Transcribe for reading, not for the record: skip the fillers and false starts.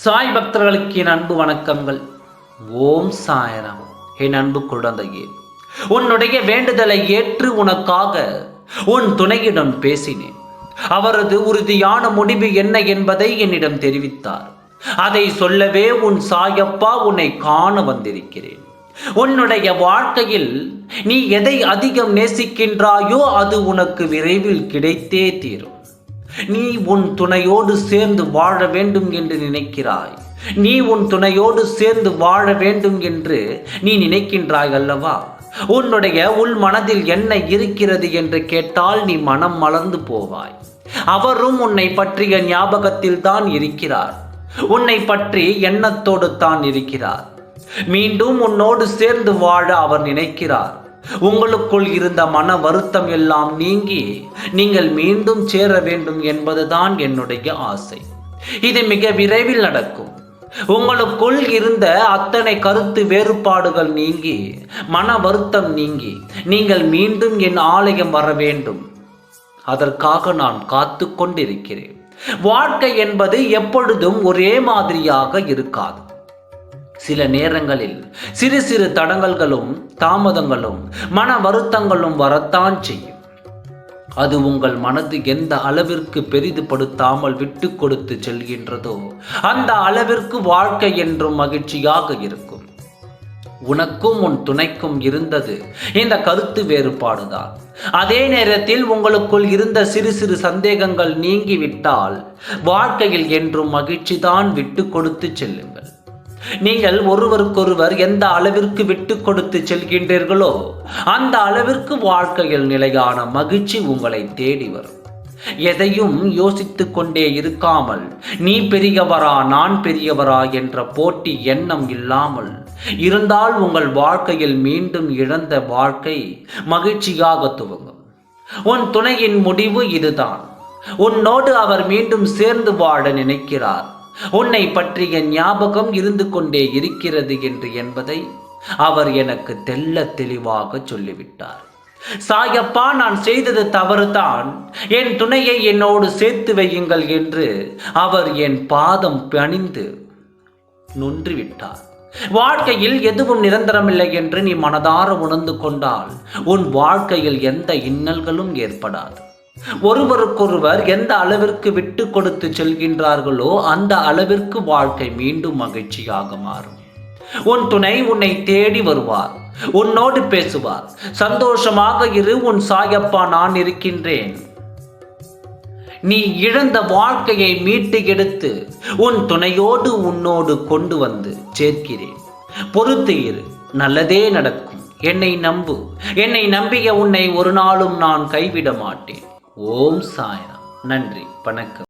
சாய் பக்தர்களுக்கு என் அன்பு வணக்கங்கள். ஓம் சாயராம். என் அன்பு குழந்தையே, உன்னுடைய வேண்டுதலை ஏற்று உனக்காக உன் துணையிடம் பேசினேன். அவரது உறுதியான முடிவு என்ன என்பதை என்னிடம் தெரிவித்தார். அதை சொல்லவே உன் சாயப்பா உன்னை காண வந்திருக்கிறேன். உன்னுடைய வாழ்க்கையில் நீ எதை அதிகம் நேசிக்கின்றாயோ அது உனக்கு விரைவில் கிடைத்தே தீரும். நீ உன் துணையோடு சேர்ந்து வாழ வேண்டும் என்று நினைக்கிறாய். நீ உன் துணையோடு சேர்ந்து வாழ வேண்டும் என்று நீ நினைக்கின்றாய் அல்லவா? உன்னுடைய உள் மனதில் என்ன இருக்கிறது என்று கேட்டால் நீ மனம் மலர்ந்து போவாய். அவரும் உன்னை பற்றிய ஞாபகத்தில் தான் இருக்கிறார். உன்னை பற்றி எண்ணத்தோடு தான் இருக்கிறார். மீண்டும் உன்னோடு சேர்ந்து வாழ அவர் நினைக்கிறார். உங்களுக்குள் இருந்த மன வருத்தம் எல்லாம் நீங்கி நீங்கள் மீண்டும் சேர வேண்டும் என்பதுதான் என்னுடைய ஆசை. இது மிக விரைவில் நடக்கும். உங்களுக்குள் இருந்த அத்தனை கருத்து வேறுபாடுகள் நீங்கி மன வருத்தம் நீங்கி நீங்கள் மீண்டும் என் ஆலயம் வர வேண்டும். அதற்காக நான் காத்து கொண்டிருக்கிறேன். வாழ்க்கை என்பது எப்பொழுதும் ஒரே மாதிரியாக இருக்காது. சில நேரங்களில் சிறு சிறு தடங்கல்களும் தாமதங்களும் மன வருத்தங்களும் வரத்தான் செய்யும். அது உங்கள் மனது எந்த அளவிற்கு பெரிதுபடுத்தாமல் விட்டு கொடுத்து செல்கின்றதோ அந்த அளவிற்கு வாழ்க்கை என்றும் மகிழ்ச்சியாக இருக்கும். உனக்கும் உன் துணைக்கும் இருந்தது இந்த கருத்து வேறுபாடுதான். அதே நேரத்தில் உங்களுக்குள் இருந்த சிறு சிறு சந்தேகங்கள் நீங்கிவிட்டால் வாழ்க்கையில் என்றும் மகிழ்ச்சி தான் விட்டு கொடுத்து செல்லுங்கள். நீங்கள் ஒருவருக்கொருவர் எந்த அளவிற்கு விட்டு கொடுத்து செல்கின்றீர்களோ அந்த அளவிற்கு வாழ்க்கையில் நிலையான மகிழ்ச்சி உங்களை தேடி வரும். எதையும் யோசித்து கொண்டே இருக்காமல் நீ பெரியவரா நான் பெரியவரா என்ற போட்டி எண்ணம் இல்லாமல் இருந்தால் உங்கள் வாழ்க்கையில் மீண்டும் இழந்த வாழ்க்கை மகிழ்ச்சியாக துவங்கும். உன் துணையின் முடிவு இதுதான். உன்னோடு அவர் மீண்டும் சேர்ந்து வாழ நினைக்கிறார். உன்னை பற்றிய ஞாபகம் இருந்து கொண்டே இருக்கிறது என்று என்பதை அவர் எனக்கு தெல்ல தெளிவாக சொல்லிவிட்டார். சாயப்பா, நான் செய்தது தவறுதான். என் துணையை என்னோடு சேர்த்து வையுங்கள் என்று அவர் என் பாதம் பணிந்து நொன்றிவிட்டார். வாழ்க்கையில் எதுவும் நிரந்தரமில்லை என்று நீ மனதார உணர்ந்து கொண்டால் உன் வாழ்க்கையில் எந்த இன்னல்களும் ஏற்படாது. ஒருவருக்கொருவர் எந்த அளவிற்கு விட்டு கொடுத்து செல்கின்றார்களோ அந்த அளவிற்கு வாழ்க்கை மீண்டும் மகிழ்ச்சியாக மாறும். உன் துணை உன்னை தேடி வருவார். உன்னோடு பேசுவார். சந்தோஷமாக இரு, உன் சாயப்பா நான் இருக்கின்றேன். நீ இழந்த வாழ்க்கையை மீட்டு எடுத்து உன் துணையோடு உன்னோடு கொண்டு வந்து சேர்க்கிறேன். பொறுத்து இரு, நல்லதே நடக்கும். என்னை நம்பு. என்னை நம்பிய உன்னை ஒரு நாளும் நான் கைவிட மாட்டேன். ஓம் சாய்ராம். நன்றி, வணக்கம்.